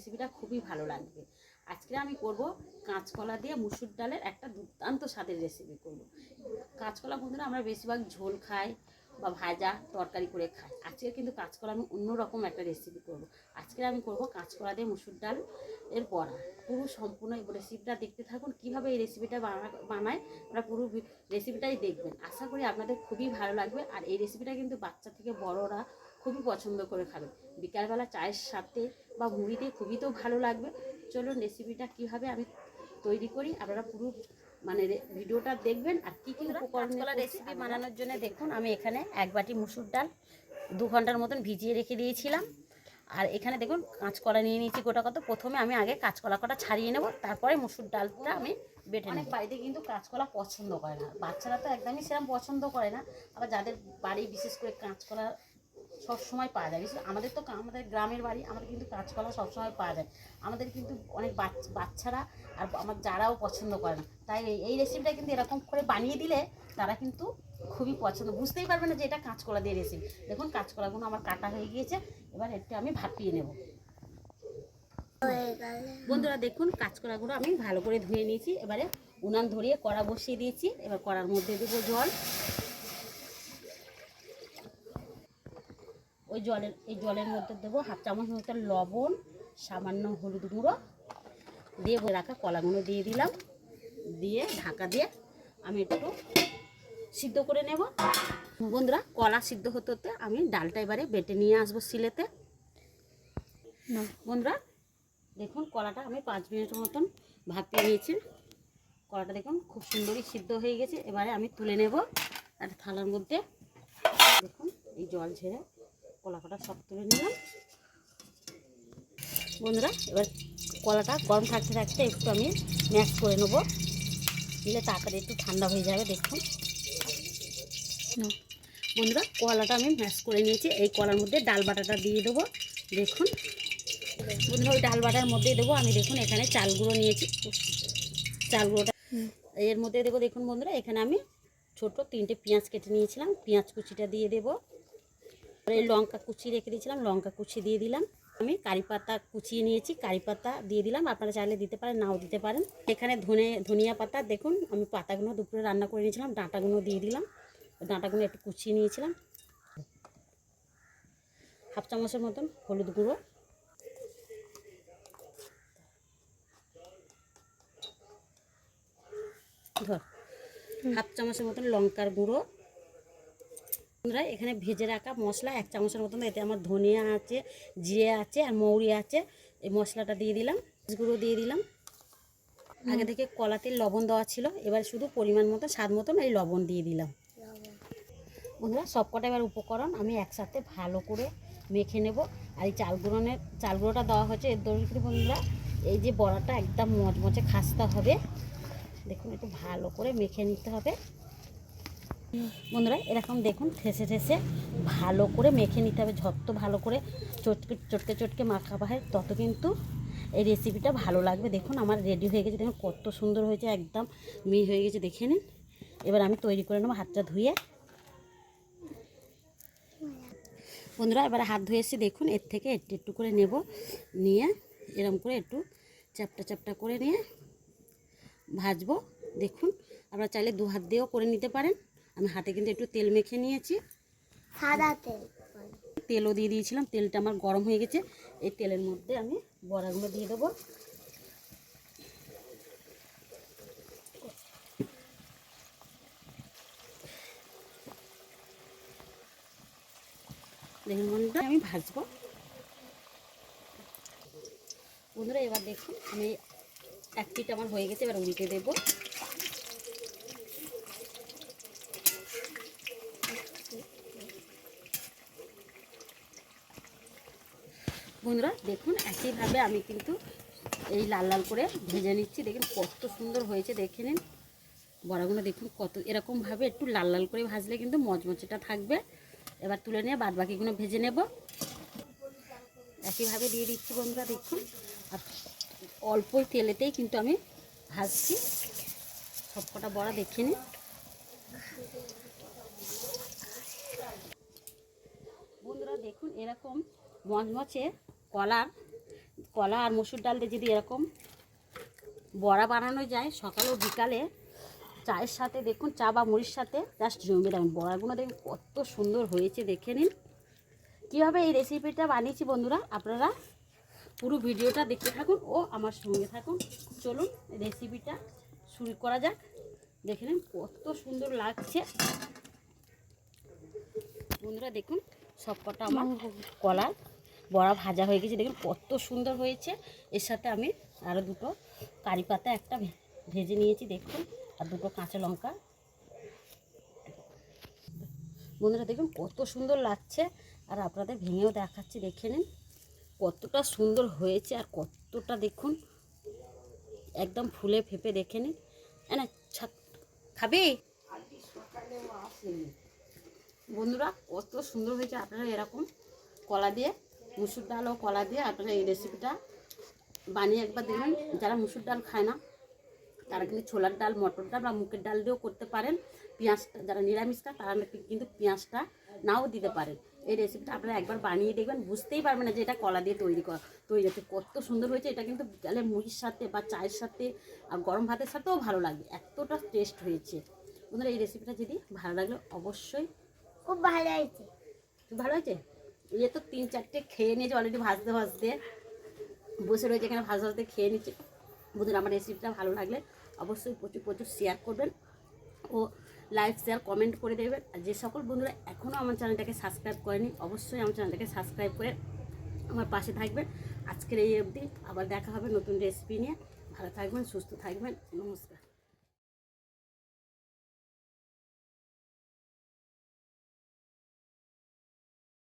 রেসিপিটা খুবই ভালো লাগবে। আজকে আমি করব কাঁচকলা দিয়ে মুসুর ডালের একটা দুর্দান্ত স্বাদের রেসিপি করব। কাঁচকলা বন্ধুরা আমরা বেশিরভাগ ঝোল খাই বা ভাজা তরকারি করে খাই। আজকে কিন্তু কাঁচকলা আমি অন্যরকম একটা রেসিপি করব। আজকে আমি করব কাঁচকলা দিয়ে মুসুর ডাল এর বড়া। পুরো সম্পূর্ণ রেসিপিটা দেখতে থাকুন। কীভাবে এই রেসিপিটা বানায় আমরা পুরো রেসিপিটাই দেখবেন। আশা করি আপনাদের খুবই ভালো লাগবে। আর এই রেসিপিটা কিন্তু বাচ্চা থেকে বড়রা খুবই পছন্দ করে খাবে। বিকালবেলা চায়ের সাথে বা মুড়িতে খুবই তো ভালো লাগবে। চলুন রেসিপিটা কীভাবে আমি তৈরি করি আপনারা পুরো ভিডিওটা দেখবেন। আর কী কী উপকরণ রেসিপি বানানোর জন্য দেখুন আমি এখানে 1 বাটি মুসুর ডাল 2 ঘন্টার মতন ভিজিয়ে রেখে দিয়েছিলাম। আর এখানে দেখুন কাঁচকলা নিয়ে নিয়েছি গোটা কত। প্রথমে আমি আগে কাঁচকলা কটা ছাড়িয়ে নেব, তারপরে মুসুর ডালটা আমি বেটে নেব। অনেক বাড়িতে কিন্তু কাঁচকলা পছন্দ করে না, বাচ্চারা তো একদমই সেরকম পছন্দ করে না। আবার যাদের বাড়ি বিশেষ করে কাঁচকলা সবসময় পাওয়া যায়, বিশেষ আমাদের তো আমাদের গ্রামের বাড়ি, আমাদের কিন্তু কাঁচকলা সবসময় পাওয়া যায়। আমাদের কিন্তু অনেক বাচ্চারা আর আমার যারাও পছন্দ করে না, তাই এই রেসিপিটা কিন্তু এরকম করে বানিয়ে দিলে তারা কিন্তু খুবই পছন্দ, বুঝতেই পারবে না যে এটা কাঁচকলা দিয়ে রেসিপি। দেখুন কাঁচকলাগুলো আমার কাটা হয়ে গিয়েছে, এবার একটু আমি ভাপিয়ে নেব। বন্ধুরা দেখুন কাঁচকলাগুলো আমি ভালো করে ধুয়ে নিয়েছি। এবারে উনান ধরিয়ে কড়া বসিয়ে দিয়েছি। এবার কড়ার মধ্যে দেবো জল। এই জলের মধ্যে দেবো 1/2 চামচ মতো লবণ, সামান্য হলুদ গুঁড়ো দিয়ে রাখা কলাগুলো দিয়ে দিলাম। দিয়ে ঢাকা দিয়ে আমি একটু সিদ্ধ করে নেব। বন্ধুরা কলা সিদ্ধ হতে হতে আমি ডালটা এবারে বেটে নিয়ে আসবো শিলেতে। বন্ধুরা দেখুন কলাটা আমি 5 মিনিটের মতন ভাপিয়ে নিয়েছি। কলাটা দেখুন খুব সুন্দরই সিদ্ধ হয়ে গেছে। এবারে আমি তুলে নেব একটা থালার মধ্যে। দেখুন এই জল ঝেড়ে কলা কটা সব তুলে নিলাম। বন্ধুরা এবার কলাটা গরম থাকতে থাকতে একটু আমি ম্যাশ করে নেব, নিলে তাড়াতাড়ি একটু ঠান্ডা হয়ে যাবে। দেখুন বন্ধুরা কলাটা আমি ম্যাশ করে নিয়েছি। এই কলার মধ্যে ডাল বাটাটা দিয়ে দেবো। দেখুন বন্ধুরা ওই ডাল বাটার মধ্যেই দেবো আমি। দেখুন এখানে চাল গুঁড়ো নিয়েছি, চাল গুঁড়োটা এর মধ্যে দেবো। দেখুন বন্ধুরা এখানে আমি ছোট 3টে পেঁয়াজ কেটে নিয়েছিলাম, পেঁয়াজ কুচিটা দিয়ে দেবো। এই লঙ্কা কুচি রেখে দিয়েছিলাম, লঙ্কা কুচি দিয়ে দিলাম। আমি কারি পাতা কুচিয়ে নিয়েছি, কারি পাতা দিয়ে দিলাম। আপনারা চাইলে দিতে পারেন, নাও দিতে পারেন। এখানে ধনিয়া পাতা দেখুন আমি পাতাগুলো দুপুরে রান্না করে নিয়েছিলাম, ডাঁটাগুলো দিয়ে দিলাম। ডাঁটাগুলো একটু কুচিয়ে নিয়েছিলাম। 1/2 চামচের মতন হলুদ গুঁড়ো, ধর 1/2 চামচের মতন লঙ্কার গুঁড়ো। বন্ধুরা এখানে ভেজে রাখা মশলা 1 চামচের মতন, এতে আমার ধনিয়া আছে, জিরে আছে আর মৌরি আছে। এই মশলাটা দিয়ে দিলাম, গুঁড়ো দিয়ে দিলাম। আগে থেকে কলাতে লবণ দেওয়া ছিল, এবার শুধু পরিমাণ মতো স্বাদ মতন এই লবণ দিয়ে দিলাম। বন্ধুরা সবকটা এবার উপকরণ আমি একসাথে ভালো করে মেখে নেব। আর এই চাল গুঁড়োটা দেওয়া হয়েছে এর দরকার। বন্ধুরা এই যে বড়াটা একদম মচমচে খাস্তা হবে। দেখুন একটু ভালো করে মেখে নিতে হবে। বন্ধুরা এরকম দেখুন ঠেসে ঠেসে ভালো করে মেখে নিতে হবে। যত ভালো করে চটকে মাখাবা হয় তত কিন্তু এই রেসিপিটা ভালো লাগবে। দেখুন আমার রেডি হয়ে গেছে, দেখুন কত সুন্দর হয়েছে, একদম মিহি হয়ে গেছে, দেখে নিন। এবার আমি তৈরি করে নেবো হাতটা ধুয়ে। বন্ধুরা এবার হাত ধুয়ে এসে দেখুন এর থেকে একটু একটু করে নেব, নিয়ে এরকম করে একটু চ্যাপটা চ্যাপটা করে নিয়ে ভাজবো। দেখুন আপনারা চাইলে 2 হাত দিয়েও করে নিতে পারেন। আমি হাতে কিন্তু একটু তেল মেখে নিয়েছি, সাদা তেলও দিয়ে দিয়েছিলাম। তেলটা আমার গরম হয়ে গেছে, এই তেলের মধ্যে আমি বড়াগুলো দিয়ে দেবো। দেখুন বন্ধুরা আমি ভাজবো। বন্ধুরা এবার দেখুন আমি 1 পিঠ আমার হয়ে গেছে, এবার উল্টে দেবো। বন্ধুরা দেখুন একইভাবে আমি কিন্তু এই লাল লাল করে ভেজে নিচ্ছি। দেখুন কত সুন্দর হয়েছে, দেখে নিন। বড়াগুলো দেখুন কত এরকমভাবে একটু লাল লাল করে ভাজলে কিন্তু মচমচেটা থাকবে। এবার তুলে নিয়ে বাদ বাকিগুলো ভেজে নেব। একইভাবে দিয়ে দিচ্ছি বন্ধুরা দেখুন। আর অল্প তেলেতেই কিন্তু আমি ভাজছি সবকটা বড়া, দেখে নিন। বন্ধুরা দেখুন এরকম মচমচে কলার কলা আর মসুর ডাল দিয়ে যদি এরকম বড়া বানানো যায় সকাল ও বিকালে চায়ের সাথে, দেখুন চা বা মুড়ির সাথে জাস্ট জমে দেবেন। বড়াগুলো দেখুন কত সুন্দর হয়েছে, দেখে নিন। কীভাবে এই রেসিপিটা বানিয়েছি বন্ধুরা, আপনারা পুরো ভিডিওটা দেখতে থাকুন ও আমার সঙ্গে থাকুন। চলুন রেসিপিটা শুরু করা যাক। দেখে নিন কত সুন্দর লাগছে বন্ধুরা। দেখুন সবকটা আমার কলার বড়া ভাজা হয়ে গেছে, দেখুন কত সুন্দর হয়েছে। এর সাথে আমি আরও দুটো কারি পাতা একটা ভেজে নিয়েছি দেখুন, আর দুটো কাঁচা লঙ্কা। বন্ধুরা দেখুন কত সুন্দর লাগছে, আর আপনাদের ভেঙেও দেখাচ্ছি, দেখে নিন কতটা সুন্দর হয়েছে আর কতটা দেখুন একদম ফুলে ফেপে। দেখে নিন না খাবে বন্ধুরা, কত সুন্দর হয়েছে। আপনারা এরকম কলা দিয়ে, মুসুর ডাল ও কলা দিয়ে আপনারা এই রেসিপিটা বানিয়ে একবার দেখবেন। যারা মুসুর ডাল খায় না তারা কিন্তু ছোলার ডাল, মটর ডাল বা মুগের ডাল দিয়েও করতে পারেন। পেঁয়াজটা যারা নিরামিষটা তারা কিন্তু পেঁয়াজটা নাও দিতে পারেন। এই রেসিপিটা আপনারা একবার বানিয়ে দেখবেন, বুঝতেই পারবেন না যে এটা কলা দিয়ে তৈরি হচ্ছে। কত সুন্দর হয়েছে। এটা কিন্তু বিকালে মুড়ির সাথে বা চায়ের সাথে আর গরম ভাতের সাথেও ভালো লাগে, এতটা টেস্ট হয়েছে বন্ধুরা। এই রেসিপিটা যদি ভালো লাগলে অবশ্যই, খুব ভালো হয়েছে, খুব ভালো হয়েছে। এ তো 3-4টে খেয়ে নিয়েছে অলরেডি, ভাজতে ভাজতে বসে রয়েছে এখানে, ভাজতে ভাজতে খেয়ে নিচ্ছে বন্ধুরা। আমার রেসিপিটা ভালো লাগলে অবশ্যই প্রচুর প্রচুর শেয়ার করবেন ও লাইক শেয়ার কমেন্ট করে দেবেন। আর যে সকল বন্ধুরা এখনও আমার চ্যানেলটাকে সাবস্ক্রাইব করেনি অবশ্যই আমার চ্যানেলটাকে সাবস্ক্রাইব করে আমার পাশে থাকবেন। আজকের এই অবধি, আবার দেখা হবে নতুন রেসিপি নিয়ে। ভালো থাকবেন, সুস্থ থাকবেন, নমস্কার।